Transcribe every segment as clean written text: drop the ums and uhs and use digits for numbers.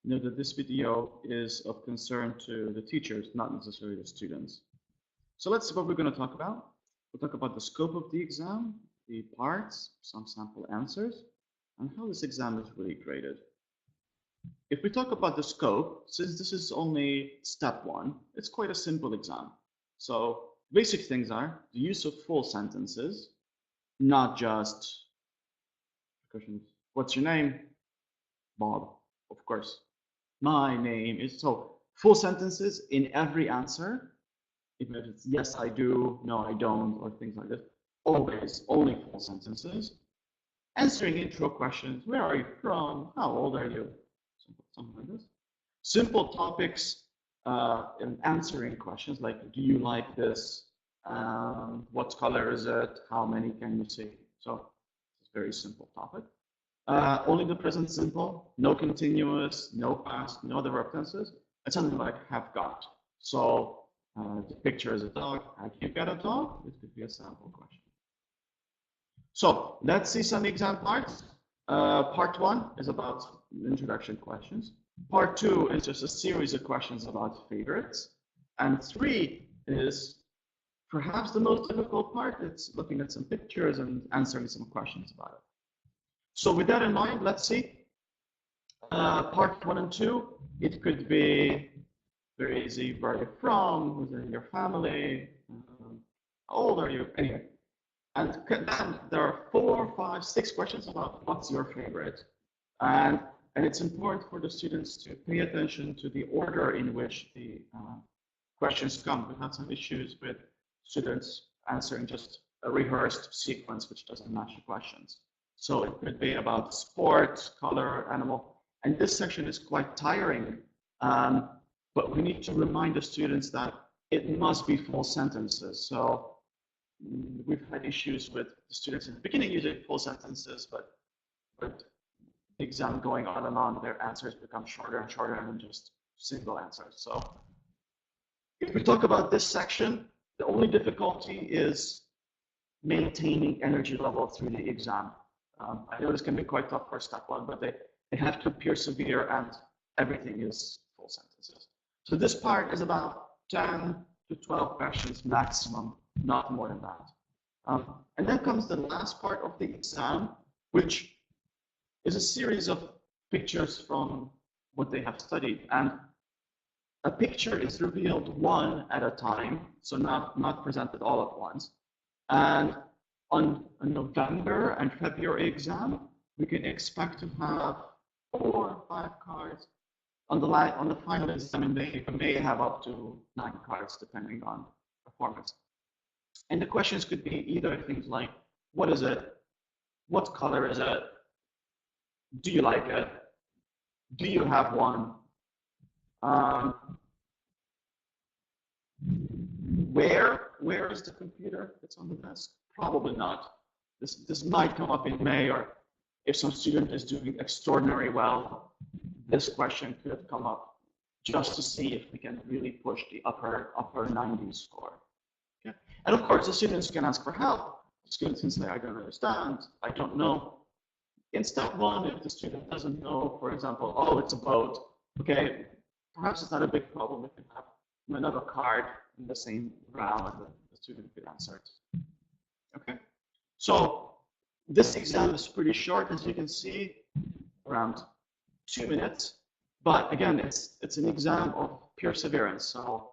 know that this video is of concern to the teachers, not necessarily the students. So let's see what we're going to talk about. We'll talk about the scope of the exam, the parts, some sample answers, and how this exam is really graded. If we talk about the scope, since this is only step one, it's quite a simple exam. So basic things are the use of full sentences, not just questions. What's your name? Bob, of course. My name is, so full sentences in every answer, even if it's yes, I do, no, I don't, or things like this. Always only full sentences. Answering intro questions. Where are you from? How old are you? Something like this. Simple topics and answering questions like, do you like this? What color is it? How many can you see? So it's a very simple topic. Only the present simple, no continuous, no past, no other verb tenses, and something like have got. So the picture is a dog. Have you got a dog? This could be a sample question. So let's see some exam parts. Part one is about introduction questions. Part two is just a series of questions about favorites. And three is perhaps the most difficult part. It's looking at some pictures and answering some questions about it. So with that in mind, let's see. Part one and two, it could be very easy. Where are you from? Who's in your family? How old are you? Anyway. And then there are 4, 5, 6 questions about what's your favorite. And it's important for the students to pay attention to the order in which the questions come. We've had some issues with students answering just a rehearsed sequence which doesn't match the questions. So it could be about sport, color, animal. And this section is quite tiring, but we need to remind the students that it must be full sentences. So we've had issues with the students in the beginning using full sentences, but with the exam going on and on, their answers become shorter and shorter than just single answers. So if we talk about this section, the only difficulty is maintaining energy level through the exam. I know this can be quite tough for step one, but they have to persevere and everything is full sentences. So this part is about 10 to 12 questions maximum, not more than that. And then comes the last part of the exam, which is a series of pictures from what they have studied. And a picture is revealed one at a time, so not presented all at once. And on a November and February exam, we can expect to have 4 or 5 cards. On the final exam, they may have up to 9 cards, depending on performance. And the questions could be either things like, what is it? What color is it? Do you like it? Do you have one? Where is the computer that's on the desk? Probably not. This might come up in May, or if some student is doing extraordinarily well, this question could come up just to see if we can really push the upper 90s score. Okay? And of course, the students can ask for help. The students can say, I don't understand, I don't know. In step one, if the student doesn't know, for example, oh, it's a boat, okay, perhaps it's not a big problem. We can have another card in the same round and the student could answer it. Okay, so this exam is pretty short, as you can see, around 2 minutes. But again, it's an exam of perseverance. So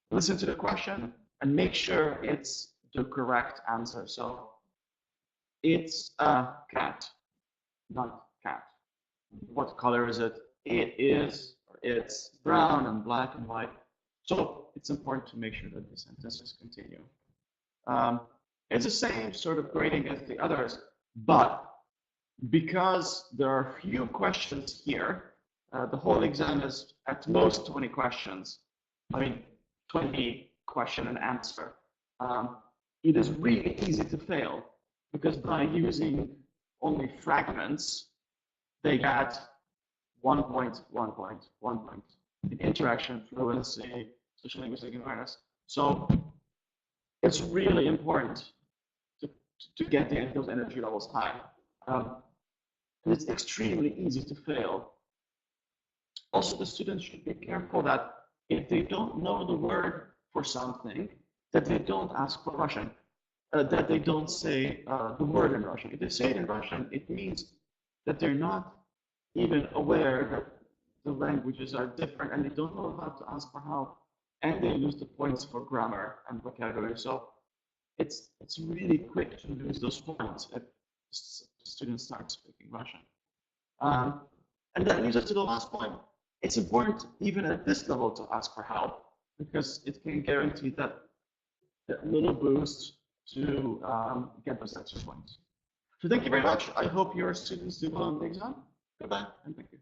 listen to the question and make sure it's the correct answer. So it's a cat, not cat. What color is it? It is, or it's brown and black and white. So it's important to make sure that the sentences continue. It's the same sort of grading as the others, but because there are few questions here, the whole exam is at most 20 questions. I mean, 20 question and answer. It is really easy to fail because by using only fragments, they get 1 point, 1 point, 1 point in interaction, fluency, social linguistic awareness. So it's really important to get those energy levels high. And it's extremely easy to fail Also, the students should be careful that if they don't know the word for something, that they don't ask for Russian, that they don't say the word in Russian. If they say it in Russian, it means that they're not even aware that the languages are different and they don't know how to ask for help, and they lose the points for grammar and vocabulary. So it's really quick to lose those points if students start speaking Russian. And that leads us to the last point. It's important, even at this level, to ask for help because it can guarantee that little boost to get those extra points. So thank you very much. I hope your students do well on the exam. Goodbye, and thank you.